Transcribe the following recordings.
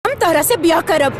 हम तारा से ब्याह करब।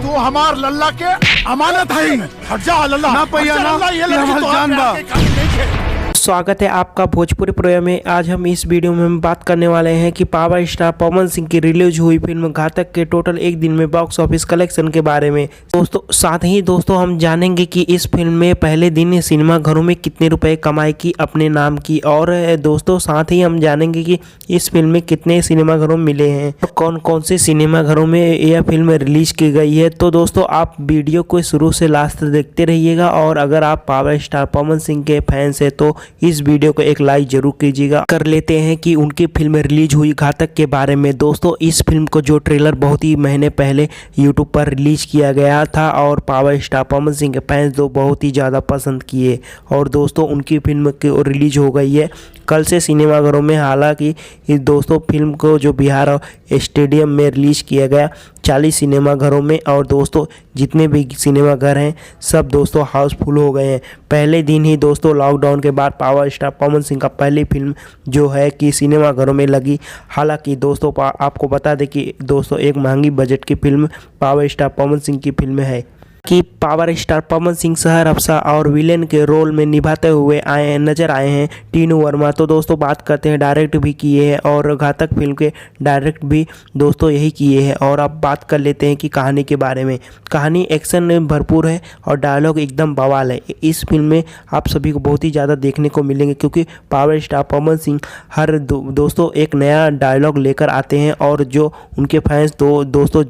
तू हमार लल्ला के अमानत है। हट जा लल्ला ना पैया ना, ये लड़की तो जान बा। स्वागत है आपका भोजपुरी प्रोग्राम में। आज हम इस वीडियो में हम बात करने वाले हैं कि पावर स्टार पवन सिंह की रिलीज हुई फिल्म घातक के टोटल एक दिन में बॉक्स ऑफिस कलेक्शन के बारे में। दोस्तों साथ ही दोस्तों हम जानेंगे कि इस फिल्म में पहले दिन सिनेमा घरों में कितने रुपए कमाई की अपने नाम की, और दोस्तों साथ ही हम जानेंगे कि इस फिल्म में कितने सिनेमा घरों में मिले हैं, तो कौन कौन से सिनेमा घरों में यह फिल्म रिलीज की गई है। तो दोस्तों आप वीडियो को शुरू से लास्ट तक देखते रहिएगा, और अगर आप पावर स्टार पवन सिंह के फैंस है तो इस वीडियो को एक लाइक जरूर कीजिएगा। कर लेते हैं कि उनकी फिल्म रिलीज हुई घातक के बारे में। दोस्तों इस फिल्म को जो ट्रेलर बहुत ही महीने पहले यूट्यूब पर रिलीज किया गया था, और पावर स्टार पवन सिंह के फैंस तो बहुत ही ज़्यादा पसंद किए, और दोस्तों उनकी फिल्म की रिलीज हो गई है कल से सिनेमाघरों में। हालांकि इस दोस्तों फिल्म को जो बिहार स्टेडियम में रिलीज किया गया 40 सिनेमाघरों में, और दोस्तों जितने भी सिनेमाघर हैं सब दोस्तों हाउसफुल हो गए हैं। पहले दिन ही दोस्तों लॉकडाउन के बाद पावर स्टार पवन सिंह का पहली फिल्म जो है कि सिनेमाघरों में लगी। हालांकि दोस्तों आपको बता दें कि दोस्तों एक महंगी बजट की film power star Pawan Singh की फिल्म है कि पावर स्टार पवन सिंह शहर अफसर और विलेन के रोल में निभाते हुए नजर आए हैं टीनू वर्मा। तो दोस्तों बात करते हैं डायरेक्ट भी किए हैं, और घातक फिल्म के डायरेक्ट भी दोस्तों यही किए हैं। और अब बात कर लेते हैं कि कहानी के बारे में। कहानी एक्शन में भरपूर है और डायलॉग एकदम बवाल है। इस फिल्म में आप सभी को बहुत ही ज़्यादा देखने को मिलेंगे, क्योंकि पावर स्टार पवन सिंह हर दोस्तों एक नया डायलॉग लेकर आते हैं, और जो उनके फैंस दोस्तों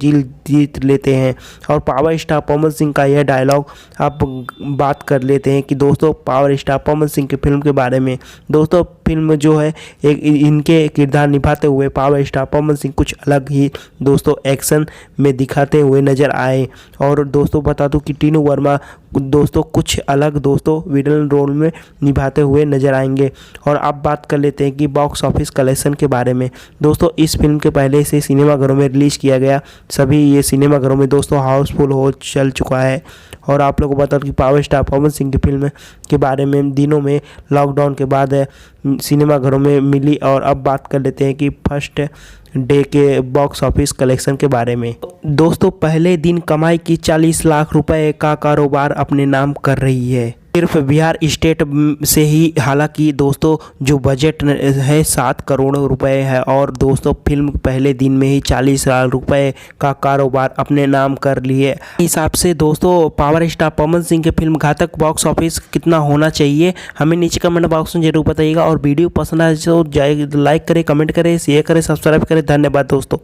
जीत लेते हैं। और पावर स्टार पवन सिंह का यह डायलॉग आप बात कर लेते हैं कि दोस्तों पावर स्टार पवन सिंह की फिल्म के बारे में। दोस्तों फिल्म जो है एक इनके किरदार निभाते हुए पावर स्टार पवन सिंह कुछ अलग ही दोस्तों एक्शन में दिखाते हुए नजर आए। और दोस्तों बता दूं कि टीनू वर्मा दोस्तों कुछ अलग दोस्तों विलन रोल में निभाते हुए नजर आएंगे। और अब बात कर लेते हैं कि बॉक्स ऑफिस कलेक्शन के बारे में। दोस्तों इस फिल्म के पहले से सिनेमाघरों में रिलीज़ किया गया, सभी ये सिनेमाघरों में दोस्तों हाउसफुल हो चल चुका है। और आप लोगों को बता दूं कि पावर स्टार पवन सिंह की फिल्म के बारे में दिनों में लॉकडाउन के बाद सिनेमाघरों में मिली। और अब बात कर लेते हैं कि फर्स्ट डे के बॉक्स ऑफिस कलेक्शन के बारे में। दोस्तों पहले दिन कमाई की 40 लाख रुपए का कारोबार अपने नाम कर रही है सिर्फ बिहार स्टेट से ही। हालांकि दोस्तों जो बजट है 7 करोड़ रुपए है, और दोस्तों फिल्म पहले दिन में ही 40 लाख रुपए का कारोबार अपने नाम कर लिए। हिसाब से दोस्तों पावर स्टार पवन सिंह की फिल्म घातक बॉक्स ऑफिस कितना होना चाहिए हमें नीचे कमेंट बॉक्स में जरूर बताइएगा। और वीडियो पसंद आए तो लाइक करें, कमेंट करें, शेयर करें, सब्सक्राइब करें। धन्यवाद दोस्तों।